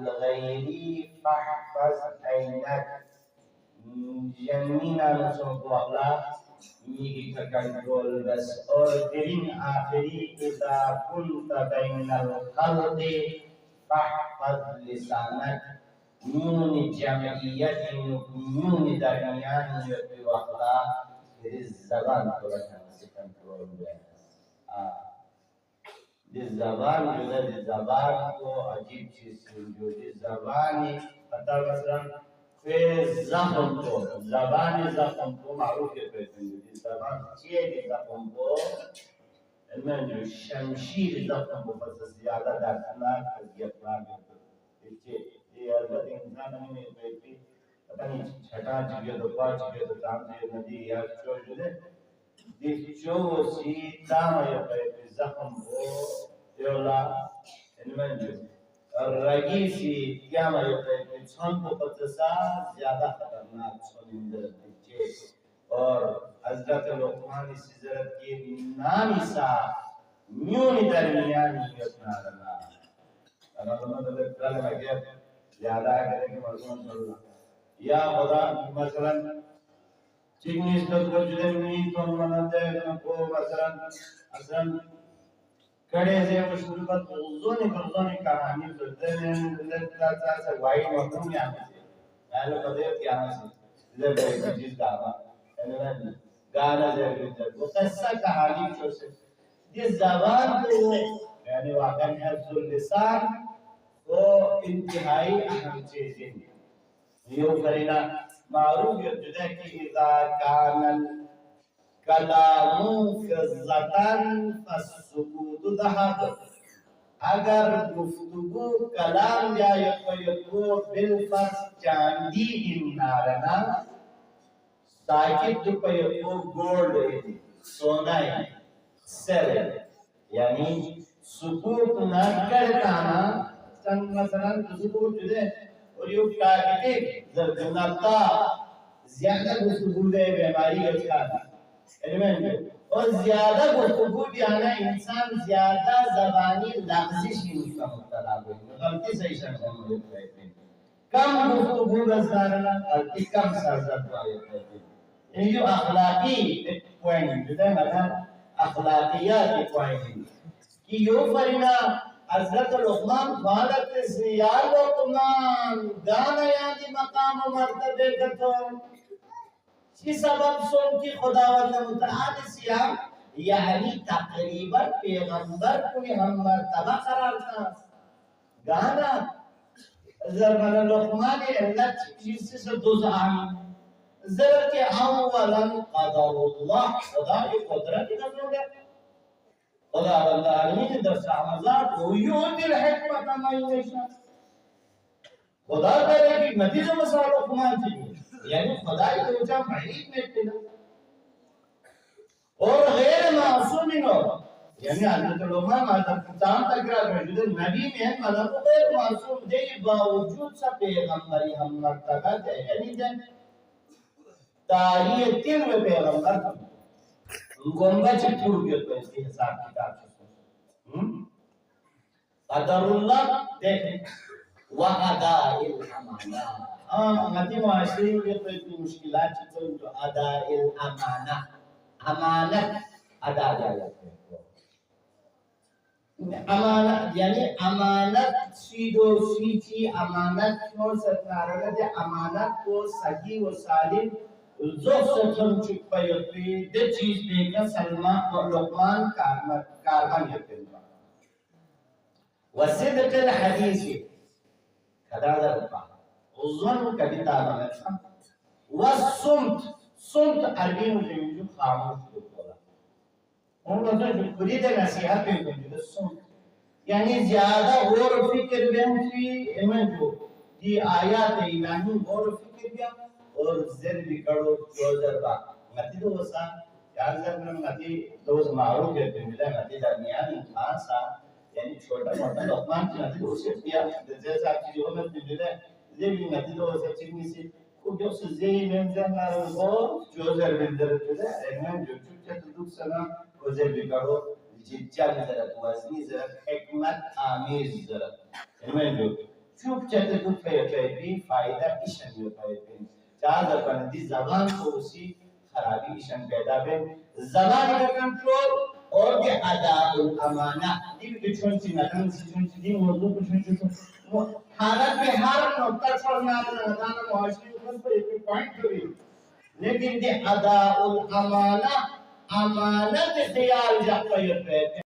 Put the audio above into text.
الغير فاحفظ عينك. جنین آنسوں کو اغلا میگی کا کنٹرول بس. اور گرین آخری اذا كنت بین الخلق فاحفظ لسانك. نون جمعیت نون درمیان یکی اغلا پھر زبان کو رکھنا سے کنٹرول ہے. جس زبان جو ہے جس زبان کو عجیب چیز جو جس زبانی پتہ مثلا زخم کو زبان زخم کو معروف ہے. جس زبان چیئے زخم کو علم جو شمشیر زخم کو بس زیادہ دردناک اذیتناک ہے. یہ البته انسان ہمیں بیٹی پتہ نہیں چھٹا چکے تو پانچ چکے تو تام سے ندی یا چو جو ہے dicho si tama ya pe zakham ko yola enmanju ragisi yama ya pe chon ko patsa zyada khatarnak choninder diche. और हजरत लुकमान इस हजरत के नामी सा न्यूनी दरमियानी अपना रहा. अगर मतलब कल लगे ज्यादा करेंगे मजमून चलना या खुदा मसलन चिकनी स्टोर जुलेमी तो मनाते हैं को मसलन असन कड़े से मुश्किल जोनी कहानी सुनते हैं लगता है वाइड मखूम यहाँ से पहले पता है क्या से इधर चीज गाना गाना जरूर वो कैसा कहानी जो से ये जबान को यानी वाकई है लिसान को इंतहाई अहम चीज है. यो करीना معروف يبتدأ إذا كان الكلام فضة فالسكوت ذهب. अगर गुफ्तगू कलाम या यको बिलफर्ज चांदी इनारना साकित को यको गोल्ड सोना है सर यानी सुकूत न करता ना चंद मसलन सुकूत जुदे और यो टाके जरगनाता ज्यादा गुफ्तगू है बीमारी अच्छा एलिमेंट. और ज्यादा गुफ्तगू भी आना इंसान ज्यादा ज़बानी लफ्ज़िश का मुब्तला हो गलती सही शब्द हम लोग कहते हैं. कम गुफ्तगू बजारना गलती कम सरजद वाले कहते हैं. ये जो अखलाकी एक पॉइंट जो है मतलब अखलाकियात के पॉइंट कि यो फरिना हजरत लुकमान भारत से या लुकमान गाना यानी मकाम मर्तबे का तो इसी सबब सुन की खुदावंद मुतआल सियाम यानी तकरीबन पैगंबर को हम मर्तबा करार था गाना ज़रमन लुकमान अल्लाह चीज़ से दो आम ज़रर के अव्वलन क़दरुल्लाह खुदा की कुदरत का जोड़ खुदा अल्लाह आलमीन दस आमज़ात युतिल हिकमत मन यशा. खुदा करे कि नतीजा मसाला लुकमान थी यानी खुदा की ऊंचा महीद में थे और गैर मासूमिन यानी हजरत लुकमान मतलब ताम तकरार में जो नबी में मतलब गैर मासूम दे बावजूद सब पैगंबरी हम मर्तबा दे यानी जन तारीख तीन में पैगंबर गोंबा चिट्ठू के तो इसके हिसाब किताब से कदरुल्लाह देखें वअदाइल अमाना. मती मुआशरे में तो इतनी मुश्किलात चीज़ों जो अदाइल अमाना अमानत अदा जाते हैं. अमानत यानी अमानत सीधो सीधी अमानत को सरकार ने अमानत को सही व सालिम जो सचम चुप पे दे चीज देखा सलमा और लुकमान कारबन यते वसिदत الحديث कदा दरपा उज़न कविता बना वसुमत सुमत अरबी में जो खामोश बोला उन लोगों ने खुद ही नसीहत पे जो सुमत यानी ज्यादा गौर फिक्र बेंची इनमें जो ये आयत इलाही गौर फिक्र किया और ज़र भी करो जोजर बा मती तो वसा यार जब हम मती दोस्त मारूफ के मिला मती दरमियान इंसान सा यानी छोटा मोटा लुकमान की मती उसे किया जैसा कि जो हमें मिला ये भी मती तो वसा चिकनी से को जो से जे में जाना वो जोजर बिंदर जो है इनमें जो चुच्चा दुख सना वो ज़र भी करो जिज्जा जरा वज़नी जरा हिकमत आमीज़ जरा इनमें जो चुप चलते तो पे फायदा इशन होता है चार बंदी जबान को उसी खराबी इशन पैदा है जबान का कंट्रोल और के अदाउल अमाना दी बिचन सी नतन सी दी मौजूद कुछ हालत में हर नुक्ता छोड़ना ना मुआशरे के ऊपर एक पॉइंट करी लेकिन दे अदाउल अमाना अमानत ख्याल जा पे